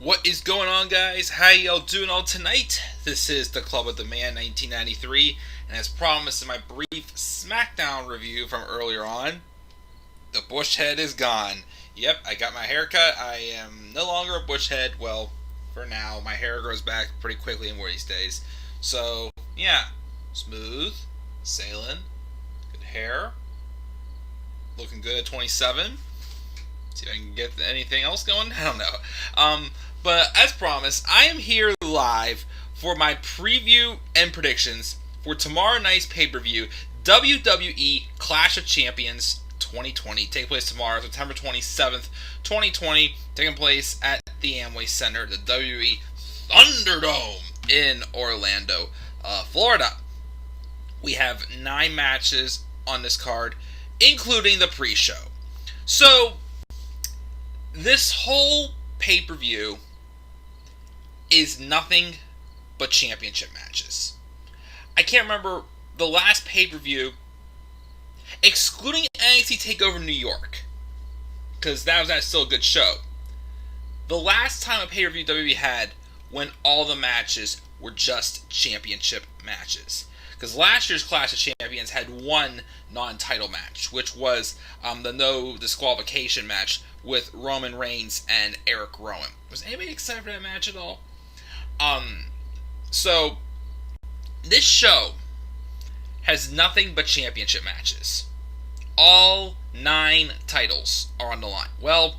What is going on, guys? How y'all doing all tonight? This is the Club of the Man 1993, and as promised in my brief SmackDown review from earlier on, the bush head is gone. Yep, I got my haircut. I am no longer a bush head. Well, for now, my hair grows back pretty quickly in these days. So, yeah, smooth, sailing, good hair, looking good at 27. See if I can get anything else going. I don't know. But as promised, I am here live for my preview and predictions for tomorrow night's pay-per-view, WWE Clash of Champions 2020, taking place tomorrow, September 27th, 2020, taking place at the Amway Center, the WWE Thunderdome in Orlando, Florida. We have 9 matches on this card, including the pre-show. So, this whole pay-per-view is nothing but championship matches. I can't remember the last pay-per-view, excluding NXT TakeOver New York, because that's still a good show. The last time a pay-per-view WWE had when all the matches were just championship matches. Because last year's Clash of Champions had one non-title match, which was the no disqualification match with Roman Reigns and Eric Rowan. Was anybody excited for that match at all? So, this show has nothing but championship matches. All 9 titles are on the line. Well,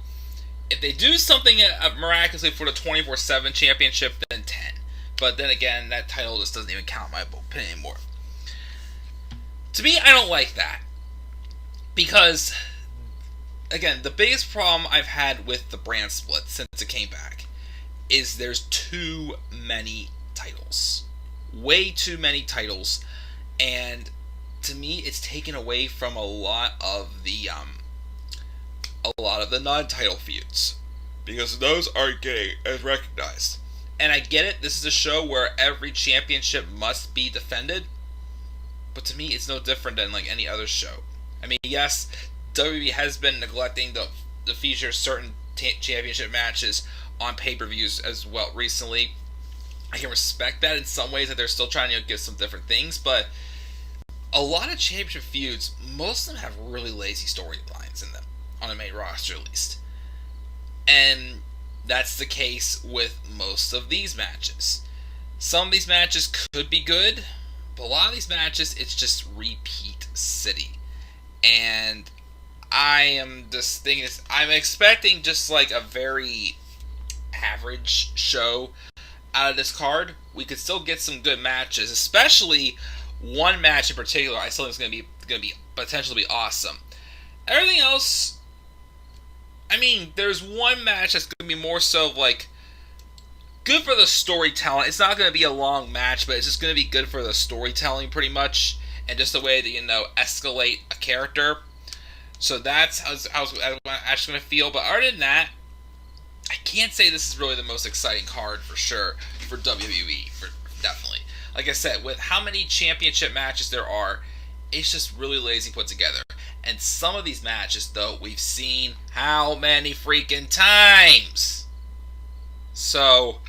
if they do something miraculously for the 24/7 championship, then 10. But then again, that title just doesn't even count in my opinion anymore. To me, I don't like that. Because, again, the biggest problem I've had with the brand split since it came back is there's too many titles. Way too many titles. And to me, it's taken away from a lot of the non-title feuds. Because those aren't getting as recognized. And I get it, this is a show where every championship must be defended. But to me, it's no different than like any other show. I mean, yes, WWE has been neglecting to feature certain championship matches on pay-per-views as well recently. I can respect that in some ways, that they're still trying to give some different things, but a lot of championship feuds, most of them have really lazy storylines in them, on the main roster at least. And that's the case with most of these matches. Some of these matches could be good, but a lot of these matches, it's just repeat city. And I am just thinking, I'm expecting just like a very average show out of this card. We could still get some good matches, especially one match in particular. I still think is going to be potentially awesome. Everything else, I mean, there's one match that's going to be more so like good for the storytelling. It's not going to be a long match, but it's just going to be good for the storytelling pretty much, and just the way that, escalate a character. So that's how I'm actually going to feel. But other than that, I can't say this is really the most exciting card for sure for WWE, definitely. Like I said, with how many championship matches there are, it's just really lazy put together. And some of these matches, though, we've seen how many freaking times. So,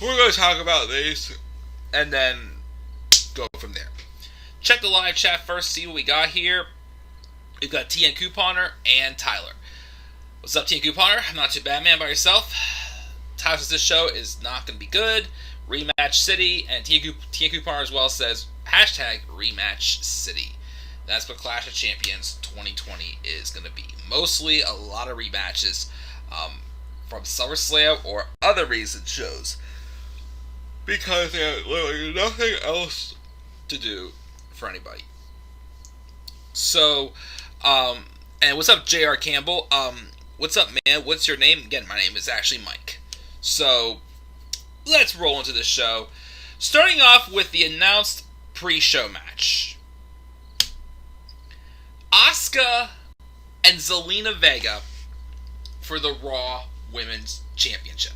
we're going to talk about these and then go from there. Check the live chat first, see what we got here. We've got TN Couponer and Tyler. What's up, TN Couponer? I'm not too bad, man, by yourself. Tyler says this show is not going to be good. Rematch City. And TN Couponer as well says, hashtag Rematch City. That's what Clash of Champions 2020 is going to be. Mostly a lot of rematches from SummerSlam or other recent shows. Because they have literally nothing else to do for anybody. So, and what's up, JR Campbell? What's up, man? What's your name? Again, my name is actually Mike. So, let's roll into the show. Starting off with the announced pre-show match. Asuka and Zelina Vega for the Raw Women's Championship.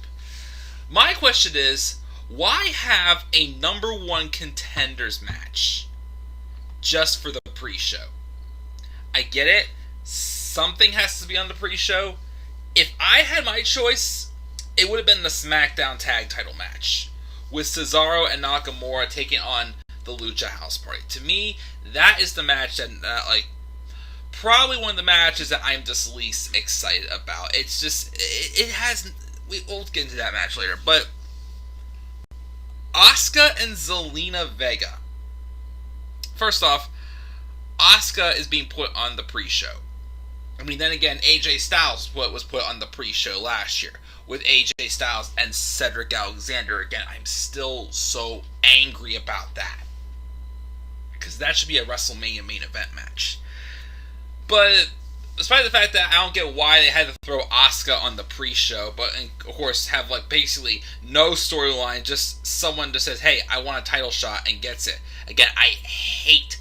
My question is, why have a number 1 contenders match just for the pre-show? I get it. Something has to be on the pre-show. If I had my choice, it would have been the SmackDown Tag Title match with Cesaro and Nakamura taking on the Lucha House Party. To me, that is the match that, probably one of the matches that I'm just least excited about. It's just, it has, we'll get into that match later, but Asuka and Zelina Vega. First off, Asuka is being put on the pre-show. I mean, then again, AJ Styles was put on the pre-show last year with AJ Styles and Cedric Alexander. Again, I'm still so angry about that, because that should be a WrestleMania main event match. But despite the fact that I don't get why they had to throw Asuka on the pre-show, but of course have basically no storyline, just someone just says, hey, I want a title shot, and gets it. Again, I hate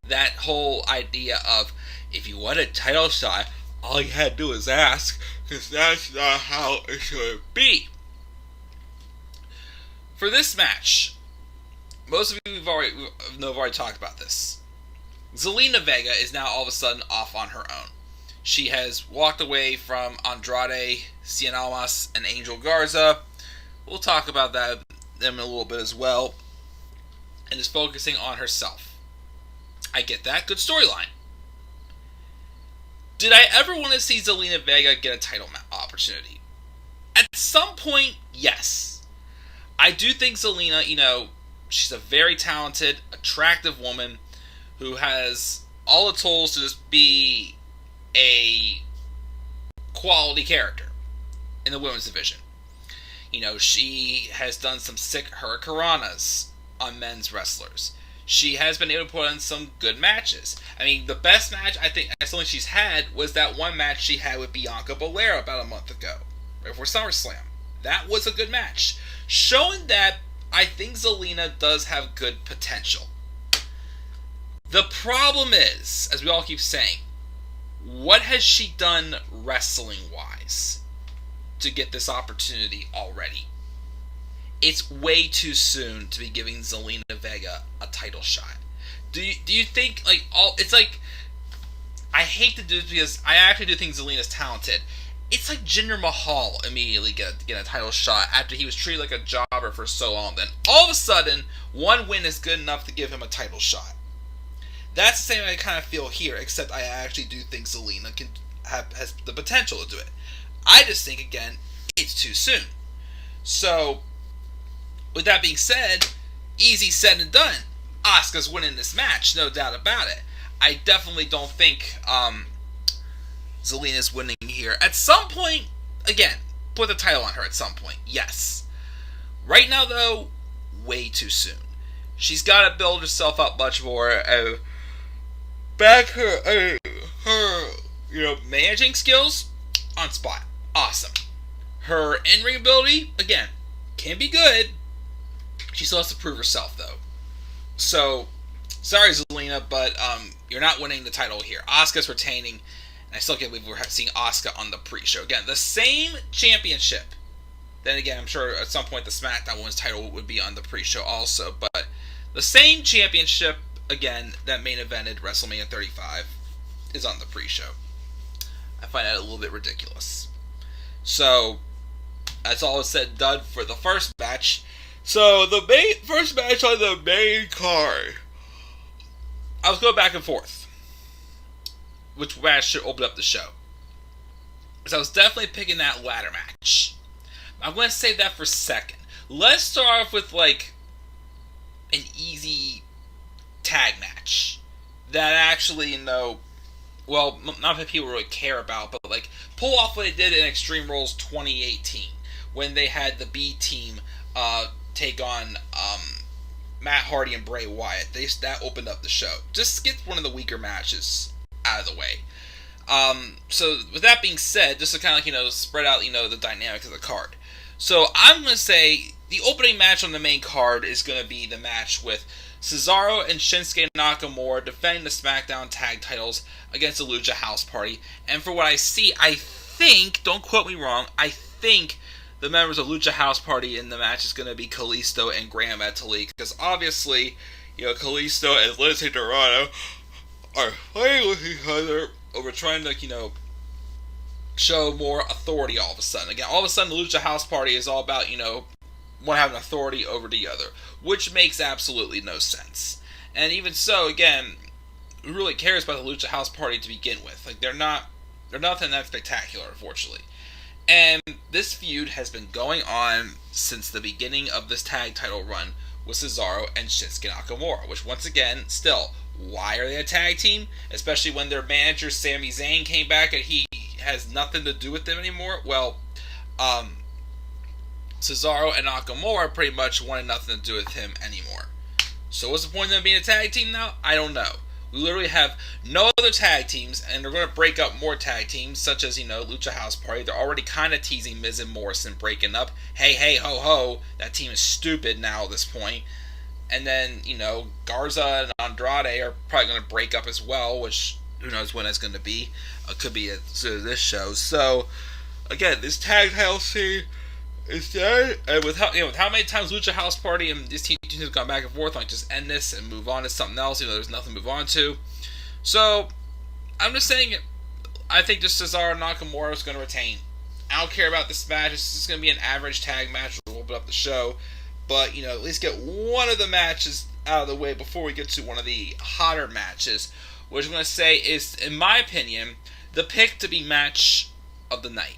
that whole idea of, if you want a title shot, all you had to do is ask, because that's not how it should be. For this match, most of you have already talked about this. Zelina Vega is now all of a sudden off on her own. She has walked away from Andrade, Cien Almas, and Angel Garza. We'll talk about them in a little bit as well. And is focusing on herself. I get that. Good storyline. Did I ever want to see Zelina Vega get a title opportunity? At some point, yes. I do think Zelina, she's a very talented, attractive woman who has all the tools to just be a quality character in the women's division. She has done some sick hurricanranas on men's wrestlers. She has been able to put on some good matches. I mean, the best match I think she's had was that one match she had with Bianca Belair about a month ago, right before SummerSlam. That was a good match, showing that I think Zelina does have good potential. The problem is, as we all keep saying, what has she done wrestling-wise to get this opportunity already? It's way too soon to be giving Zelina Vega a title shot. Do you think, I hate to do this because I actually do think Zelina's talented. It's like Jinder Mahal immediately get a title shot after he was treated like a jobber for so long. Then all of a sudden, one win is good enough to give him a title shot. That's the same I kind of feel here, except I actually do think Zelina has the potential to do it. I just think, again, it's too soon. So, with that being said, easy said and done. Asuka's winning this match, no doubt about it. I definitely don't think Zelina's winning here. At some point, again, put the title on her at some point, yes. Right now, though, way too soon. She's got to build herself up much more. Her managing skills, on spot, awesome. Her in-ring ability, again, can be good. She still has to prove herself, though. So, sorry, Zelina, but you're not winning the title here. Asuka's retaining, and I still can't believe we're seeing Asuka on the pre-show. Again, the same championship. Then again, I'm sure at some point the SmackDown Women's title would be on the pre-show also, but the same championship, again, that main evented WrestleMania 35 is on the pre-show. I find that a little bit ridiculous. So, that's all said and done for the first match. So, the first match on the main card, I was going back and forth which match should open up the show. Because I was definitely picking that ladder match. I'm going to save that for second. Let's start off with, an easy tag match that actually, not that people really care about, but, pull off what they did in Extreme Rules 2018 when they had the B team take on Matt Hardy and Bray Wyatt. That opened up the show. Just get one of the weaker matches out of the way. So with that being said, just to kind of spread out the dynamic of the card. So I'm going to say the opening match on the main card is going to be the match with Cesaro and Shinsuke Nakamura defending the SmackDown tag titles against the Lucha House Party. And for what I see, I think, don't quote me wrong, I think the members of Lucha House Party in the match is going to be Kalisto and Gran Metalik. Because obviously, Kalisto and Lindsay Dorado are playing with each other over trying to, show more authority all of a sudden. Again, all of a sudden, the Lucha House Party is all about, one having authority over the other, which makes absolutely no sense. And even so, again, who really cares about the Lucha House Party to begin with? Like, they're nothing that spectacular, unfortunately. And this feud has been going on since the beginning of this tag title run with Cesaro and Shinsuke Nakamura, which, once again, still, why are they a tag team? Especially when their manager, Sami Zayn, came back and he has nothing to do with them anymore. Well, Cesaro and Nakamura pretty much wanted nothing to do with him anymore. So what's the point of them being a tag team now? I don't know. We literally have no other tag teams, and they're going to break up more tag teams, such as, Lucha House Party. They're already kind of teasing Miz and Morrison breaking up. Hey, hey, ho, ho. That team is stupid now at this point. And then, Garza and Andrade are probably going to break up as well, which who knows when that's going to be. Could be at this show. So, again, this tag title scene is dead. And with how many times Lucha House Party and these teams have gone back and forth, like, just end this and move on to something else. There's nothing to move on to. So, I'm just saying, I think just Cesaro and Nakamura is going to retain. I don't care about this match. It's just going to be an average tag match. We'll open up the show. But, at least get one of the matches out of the way before we get to one of the hotter matches, which I'm going to say is, in my opinion, the pick to be match of the night.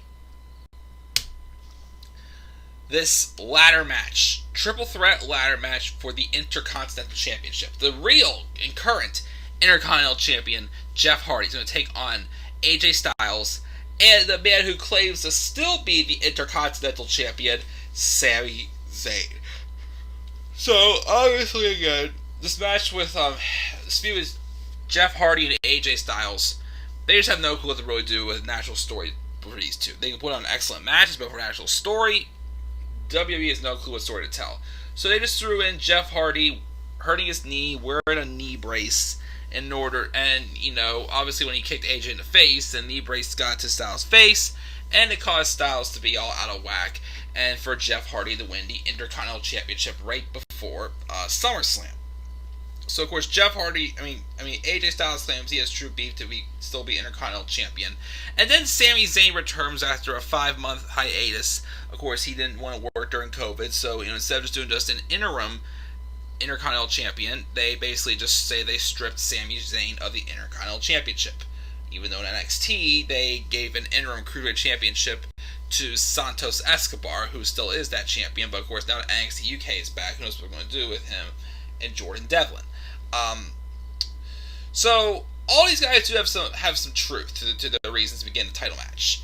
This ladder match, triple threat ladder match for the Intercontinental Championship. The real and current Intercontinental Champion, Jeff Hardy, is going to take on AJ Styles, and the man who claims to still be the Intercontinental Champion, Sami Zayn. So, obviously, again, this match with Jeff Hardy and AJ Styles, they just have no clue what to really do with a natural story for these two. They can put on excellent matches, but for an actual story, WWE has no clue what story to tell. So they just threw in Jeff Hardy hurting his knee, wearing a knee brace in order, and, obviously when he kicked AJ in the face, the knee brace got to Styles' face, and it caused Styles to be all out of whack, and for Jeff Hardy to win the Intercontinental Championship right before SummerSlam. So, of course, Jeff Hardy, AJ Styles claims he has true beef to still be Intercontinental Champion. And then Sami Zayn returns after a 5-month hiatus. Of course, he didn't want to work during COVID, so, instead of just doing just an interim Intercontinental Champion, they basically just say they stripped Sami Zayn of the Intercontinental Championship. Even though in NXT, they gave an interim Cruiserweight Championship to Santos Escobar, who still is that champion, but of course now that NXT UK is back, who knows what we're going to do with him and Jordan Devlin. So all these guys do have some truth to the reasons to begin the title match.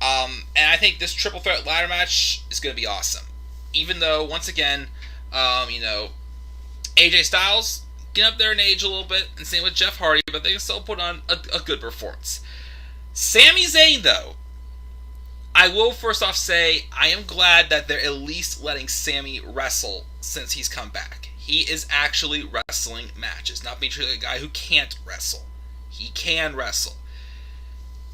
And I think this triple threat ladder match is going to be awesome. Even though, once again, AJ Styles get up there in age a little bit, and same with Jeff Hardy, but they can still put on a good performance. Sami Zayn, though, I will first off say I am glad that they're at least letting Sami wrestle since he's come back. He is actually wrestling matches, not being treated like a guy who can't wrestle. He can wrestle.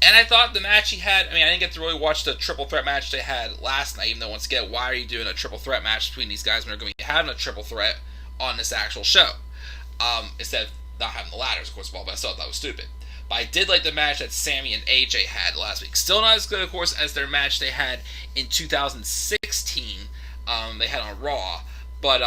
And I thought the match he had, I didn't get to really watch the triple threat match they had last night, even though, once again, why are you doing a triple threat match between these guys when they're going to be having a triple threat on this actual show? Instead of not having the ladders, of course, but I still thought that was stupid. But I did like the match that Sami and AJ had last week. Still not as good, of course, as their match they had in 2016. They had on Raw. But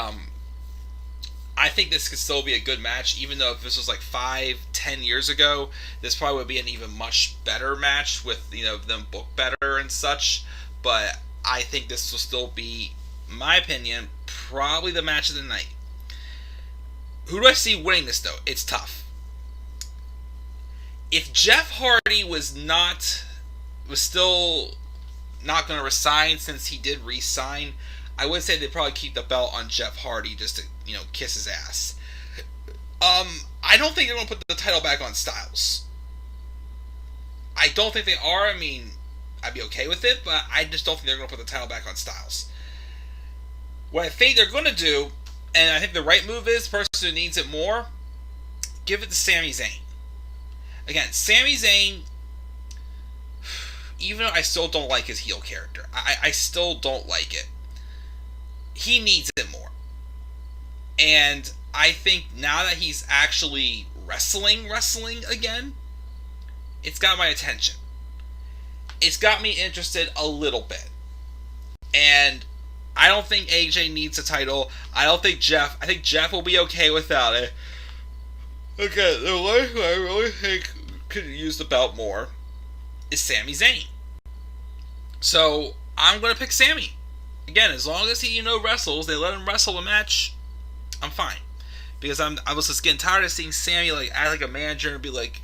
I think this could still be a good match, even though if this was like 5-10 years ago, this probably would be an even much better match with, them booked better and such. But I think this will still be, in my opinion, probably the match of the night. Who do I see winning this, though? It's tough. If Jeff Hardy was still not going to resign, since he did resign, I would say they'd probably keep the belt on Jeff Hardy just to, kiss his ass. I don't think they're going to put the title back on Styles. I don't think they are. I'd be okay with it, but I just don't think they're going to put the title back on Styles. What I think they're going to do, and I think the right move is, the person who needs it more, give it to Sami Zayn. Again, Sami Zayn, even though I still don't like his heel character, I still don't like it, he needs it more. And I think now that he's actually wrestling again, it's got my attention. it's got me interested a little bit. And I don't think AJ needs a title. I think Jeff will be okay without it. Okay, the one who I really think could use the belt more is Sami Zayn. So I'm gonna pick Sami. Again, as long as he wrestles, they let him wrestle a match, I'm fine. Because I was just getting tired of seeing Sami act like a manager and be like,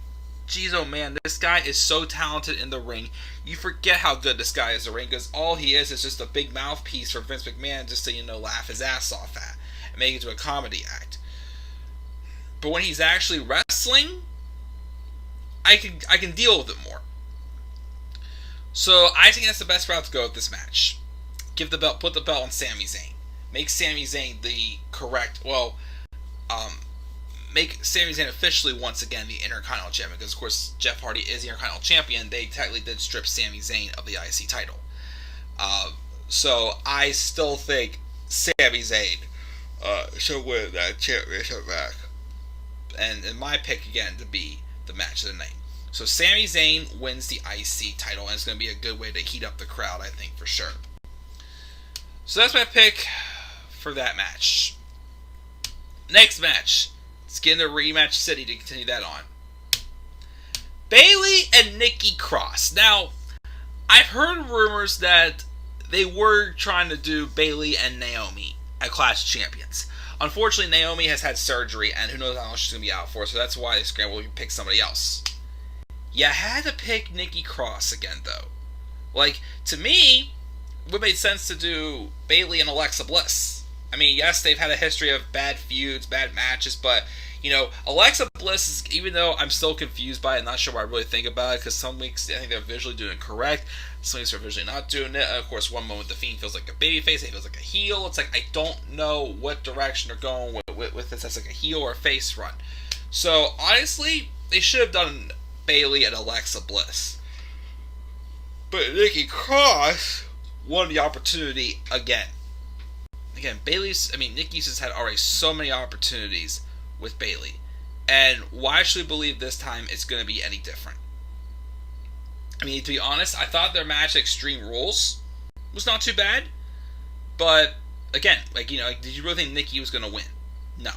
geez, oh man, this guy is so talented in the ring. You forget how good this guy is in the ring, because all he is just a big mouthpiece for Vince McMahon just to, laugh his ass off at and make it into a comedy act. But when he's actually wrestling, I can deal with it more. So I think that's the best route to go with this match. Put the belt on Sami Zayn. Make Sami Zayn the correct, make Sami Zayn officially once again the Intercontinental Champion, because of course Jeff Hardy is the Intercontinental Champion. They technically did strip Sami Zayn of the IC title. So I still think Sami Zayn should win that championship back. And in my pick again to be the match of the night. So Sami Zayn wins the IC title, and it's going to be a good way to heat up the crowd, I think, for sure. So that's my pick for that match. Next match. Let's get into Rematch City to continue that on. Bayley and Nikki Cross. Now, I've heard rumors that they were trying to do Bayley and Naomi at Clash of Champions. Unfortunately, Naomi has had surgery, and who knows how long she's going to be out for, so that's why they scrambled to pick somebody else. You had to pick Nikki Cross again, though. To me, it would make sense to do Bayley and Alexa Bliss. I mean, yes, they've had a history of bad feuds, bad matches, but, Alexa Bliss is, even though I'm still confused by it, not sure what I really think about it, because some weeks I think they're visually doing it correct, some weeks they're visually not doing it, and of course, one moment The Fiend feels like a babyface, he feels like a heel. It's I don't know what direction they're going with this as a heel or a face run. So, honestly, they should have done Bayley and Alexa Bliss. But Nikki Cross won the opportunity again. Again, Nikki's just had already so many opportunities with Bayley. And why should we believe this time it's going to be any different? I mean, to be honest, I thought their match at Extreme Rules was not too bad. But, again, did you really think Nikki was going to win? No.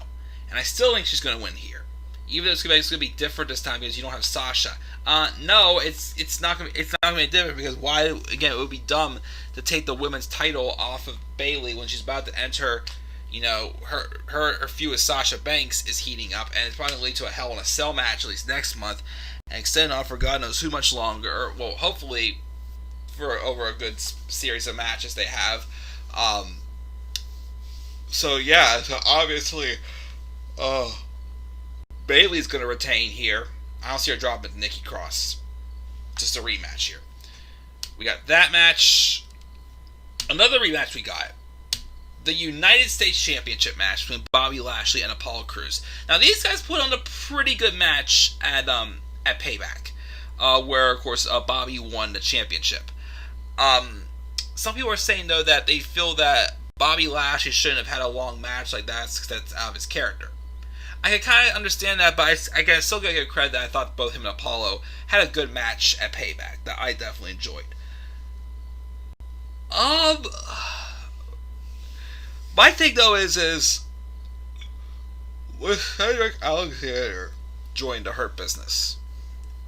And I still think she's going to win here. Even though it's going to be different this time because you don't have Sasha. No, it's not going to be different, because why? Again, it would be dumb to take the women's title off of Bayley when she's about to enter. Her feud with Sasha Banks is heating up, and it's probably going to lead to a Hell in a Cell match at least next month, and extend on for God knows who much longer. Well, hopefully for over a good series of matches they have. So obviously, Bayley's going to retain here. I don't see her dropping to Nikki Cross. Just a rematch here. We got that match. Another rematch we got. The United States Championship match between Bobby Lashley and Apollo Crews. Now, these guys put on a pretty good match at Payback, where, of course, Bobby won the championship. Some people are saying, though, that they feel that Bobby Lashley shouldn't have had a long match like that because that's out of his character. I can kind of understand that, but I can still give credit that I thought both him and Apollo had a good match at Payback that I definitely enjoyed. My thing though is with Cedric Alexander joined the Hurt Business,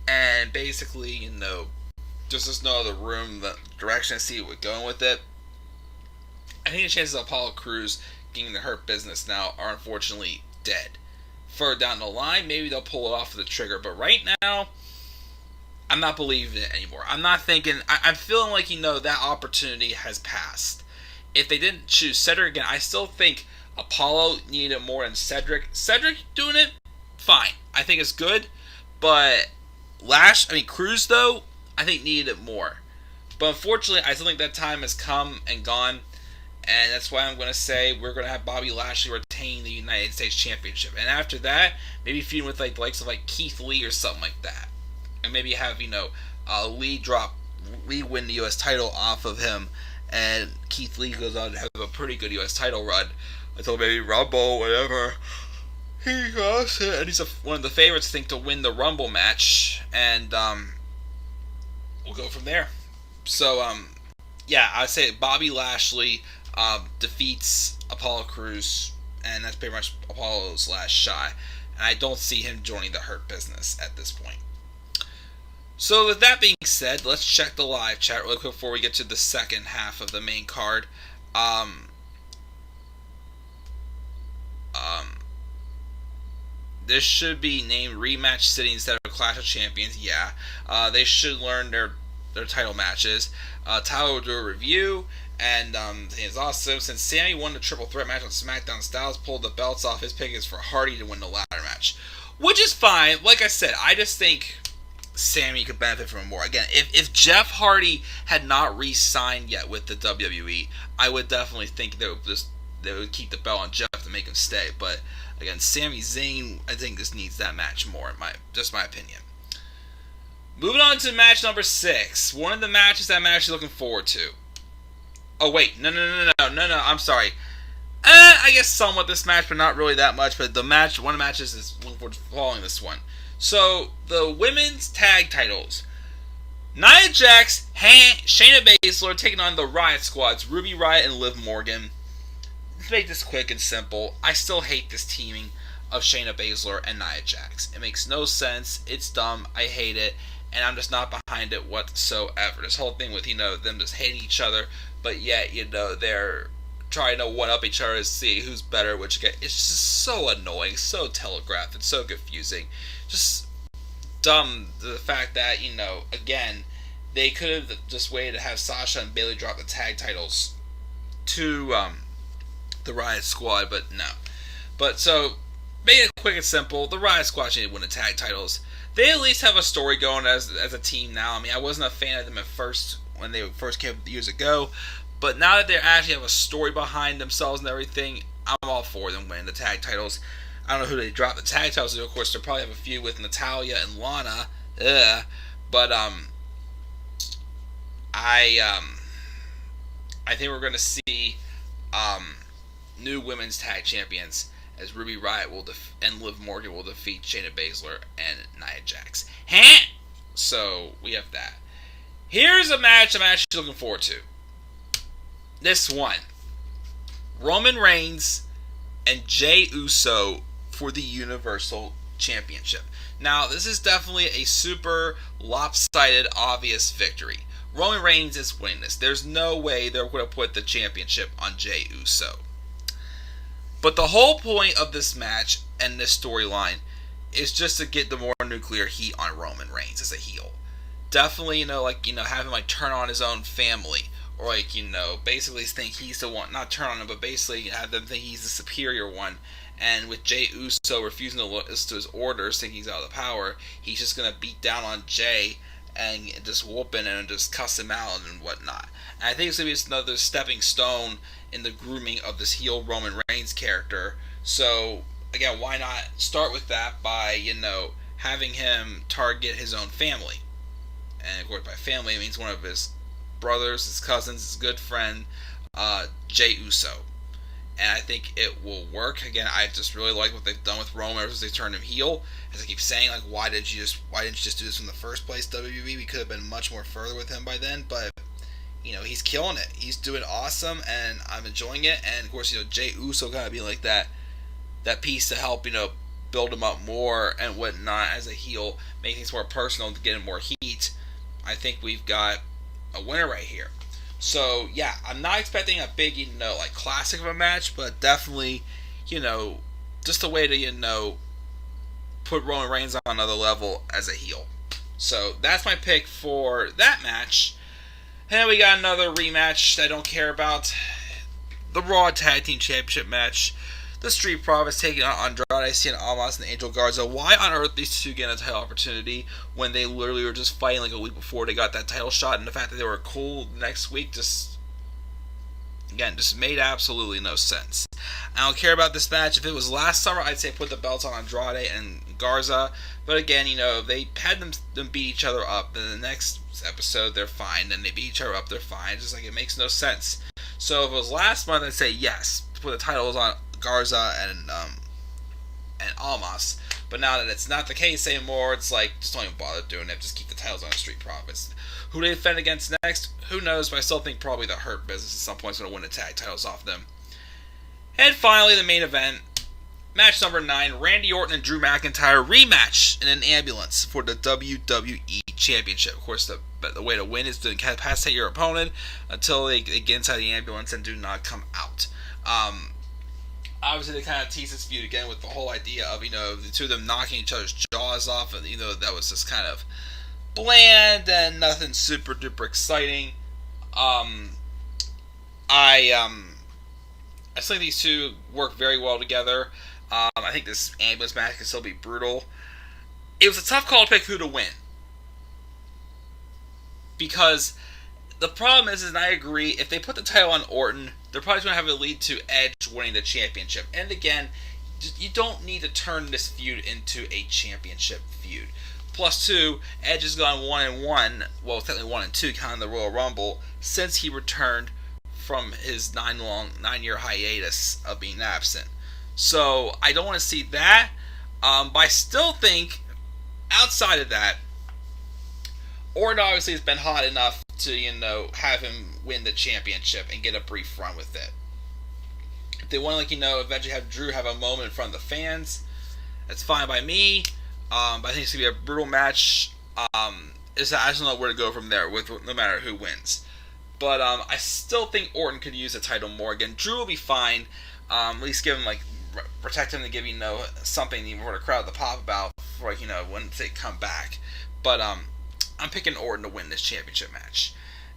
and basically just no other room, the direction I see we're going with it. I think the chances of Apollo Crews getting the Hurt Business now are unfortunately dead. Further down the line, maybe they'll pull it off with the trigger, but right now, I'm not believing it anymore. I'm not thinking. I'm feeling like that opportunity has passed. If they didn't choose Cedric again, I still think Apollo needed it more than Cedric. Cedric doing it, fine. I think it's good, but Crews though, I think needed it more. But unfortunately, I still think that time has come and gone. And that's why I'm going to say we're going to have Bobby Lashley retain the United States Championship. And after that, maybe feuding with the likes of Keith Lee or something like that. And maybe have, Lee win the U.S. title off of him. And Keith Lee goes on to have a pretty good U.S. title run until maybe Rumble, whatever. He lost it. And he's one of the favorites, I think, to win the Rumble match. And we'll go from there. So, yeah, I'd say Bobby Lashley defeats Apollo Crews, and that's pretty much Apollo's last shot. And I don't see him joining the Hurt Business at this point. So, with that being said, let's check the live chat really quick before we get to the second half of the main card. This should be named Rematch City instead of Clash of Champions. Yeah, they should learn their title matches. Tyler will do a review, and it's awesome. Since Sammy won the triple threat match on SmackDown, Styles pulled the belts off. His pick is for Hardy to win the ladder match, which is fine. Like I said, I just think Sammy could benefit from it more. Again, if Jeff Hardy had not re-signed yet with the WWE, I would definitely think they would keep the belt on Jeff to make him stay. But again, Sami Zayn, I think this needs that match more. Just my opinion. Moving on to match number 6. One of the matches that I'm actually looking forward to. Oh wait, no, I'm sorry. I guess somewhat this match, but not really that much. But one of the matches is looking forward to following this one. So, the women's tag titles. Nia Jax, Shayna Baszler taking on the Riot Squads, Ruby Riott and Liv Morgan. Let's make this quick and simple. I still hate this teaming of Shayna Baszler and Nia Jax. It makes no sense. It's dumb. I hate it. And I'm just not behind it whatsoever. This whole thing with, them just hating each other, but yet, they're trying to one-up each other to see who's better, it's just so annoying, so telegraphed, and so confusing. Just dumb, the fact that, again, they could have just waited to have Sasha and Bayley drop the tag titles to the Riot Squad, but no. But so, make it quick and simple, the Riot Squad need to win the tag titles. They at least have a story going as a team now. I mean, I wasn't a fan of them at first when they first came up years ago, but now that they actually have a story behind themselves and everything, I'm all for them winning the tag titles. I don't know who they drop the tag titles to. Of course, they'll probably have a feud with Natalya and Lana. But I think we're going to see new women's tag champions as Ruby Riott and Liv Morgan will defeat Shayna Baszler and Nia Jax. So we have that. Here's a match I'm actually looking forward to. This one. Roman Reigns and Jey Uso for the Universal Championship. Now, this is definitely a super lopsided, obvious victory. Roman Reigns is winning this. There's no way they're going to put the championship on Jey Uso. But the whole point of this match and this storyline is just to get the more nuclear heat on Roman Reigns as a heel. Definitely, have him turn on his own family. Or basically think he's the one, not turn on him, but basically have them think he's the superior one. And with Jey Uso refusing to listen to his orders, thinking he's out of the power, he's just going to beat down on Jey and just whoop him and just cuss him out and whatnot. And I think it's going to be another stepping stone in the grooming of this heel Roman Reigns character. So, again, why not start with that by, having him target his own family? And of course, by family, it means one of his brothers, his cousins, his good friend, Jey Uso. And I think it will work. Again, I just really like what they've done with Roman ever since they turned him heel. As I keep saying, why didn't you just do this in the first place, WWE? We could have been much more further with him by then, but he's killing it. He's doing awesome, and I'm enjoying it. And of course, Jey Uso gotta be like that piece to help, build him up more and whatnot as a heel, make things more personal to get him more heat. I think we've got a winner right here. So yeah, I'm not expecting a big, classic of a match, but definitely, just a way to, put Roman Reigns on another level as a heel. So that's my pick for that match. And then we got another rematch that I don't care about. The Raw Tag Team Championship match. The Street Profits taking on Andrade Cien Almas and Angel Garza. Why on earth these two get a title opportunity when they literally were just fighting a week before they got that title shot, and the fact that they were cool next week just made absolutely no sense. I don't care about this match. If it was last summer, I'd say put the belts on Andrade and Garza. But again, they had them beat each other up. In the next episode, they're fine. Then they beat each other up, they're fine. Just it makes no sense. So if it was last month, I'd say yes, put the titles on Garza and Almas. But now that it's not the case anymore, it's just don't even bother doing it. Just keep the titles on the Street Profits, Who they defend against next, who knows, but I still think probably the Hurt Business at some point is going to win the tag titles off them. And finally, the main event. Match number 9, Randy Orton and Drew McIntyre rematch in an ambulance for the WWE Championship. Of course, the way to win is to incapacitate your opponent until they get inside the ambulance and do not come out. Obviously, they kind of tease this feud again with the whole idea of, the two of them knocking each other's jaws off, and, that was just kind of bland and nothing super duper exciting. I still think these two work very well together. I think this ambulance match can still be brutal. It was a tough call to pick who to win. Because the problem is, and I agree, if they put the title on Orton, they're probably going to have it lead to Edge winning the championship. And again, you don't need to turn this feud into a championship feud. Plus 2, Edge has gone 1-1, well, technically 1-2, counting the Royal Rumble, since he returned from his 9-year hiatus of being absent. So I don't want to see that, but I still think, outside of that, Orton obviously has been hot enough to, have him win the championship and get a brief run with it. If they want to, eventually have Drew have a moment in front of the fans, that's fine by me. But I think it's going to be a brutal match. I just don't know where to go from there, no matter who wins. But I still think Orton could use the title more. Again, Drew will be fine. At least give him, protect him to give, something for the crowd to pop about for, when they come back. But I'm picking Orton to win this championship match.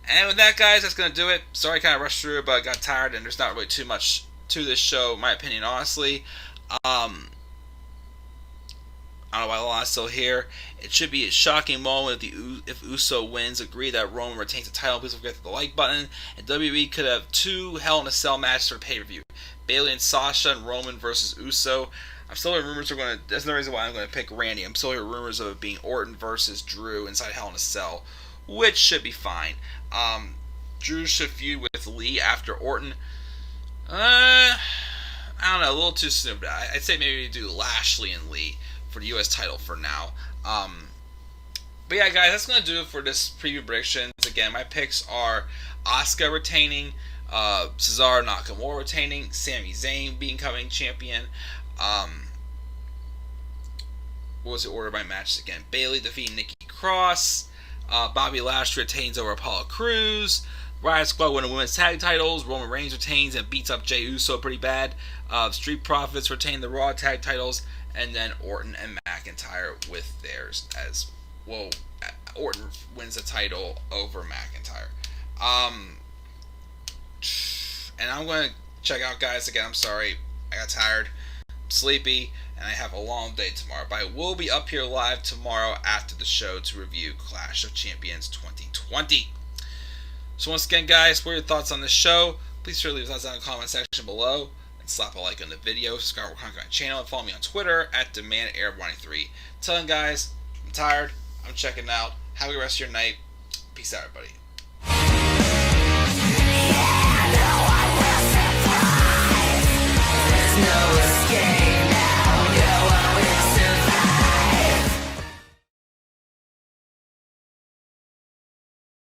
And with that, guys, that's going to do it. Sorry I kind of rushed through it, but I got tired, and there's not really too much to this show, in my opinion, honestly. I don't know why Lana's still here. It should be a shocking moment if Uso wins. Agree that Roman retains the title. Please don't forget the like button. And WWE could have 2 Hell in a Cell matches for pay-per-view. Bayley and Sasha and Roman versus Uso. I'm still hearing rumors that's the reason why I'm going to pick Randy. I'm still hearing rumors of it being Orton versus Drew inside Hell in a Cell, which should be fine. Drew should feud with Lee after Orton. I don't know, a little too soon, but I'd say maybe do Lashley and Lee for the U.S. title for now. But yeah, guys, that's going to do it for this preview predictions. Again, my picks are Asuka retaining, Cesaro Nakamura retaining, Sami Zayn becoming champion. What was the order of my matches again? Bayley defeating Nikki Cross, Bobby Lashley retains over Apollo Crews, Riot Squad winning women's tag titles, Roman Reigns retains and beats up Jey Uso pretty bad, Street Profits retain the Raw tag titles, and then Orton and McIntyre with theirs as well. Orton wins the title over McIntyre. And I'm going to check out, guys. Again, I'm sorry. I got tired. I'm sleepy. And I have a long day tomorrow. But I will be up here live tomorrow after the show to review Clash of Champions 2020. So once again, guys, what are your thoughts on this show? Please sure leave thoughts down in the comment section below. And slap a like on the video. Subscribe to my channel. And follow me on Twitter at DemandAir123. Till then, guys, I'm tired. I'm checking out. Have a good rest of your night. Peace out, everybody.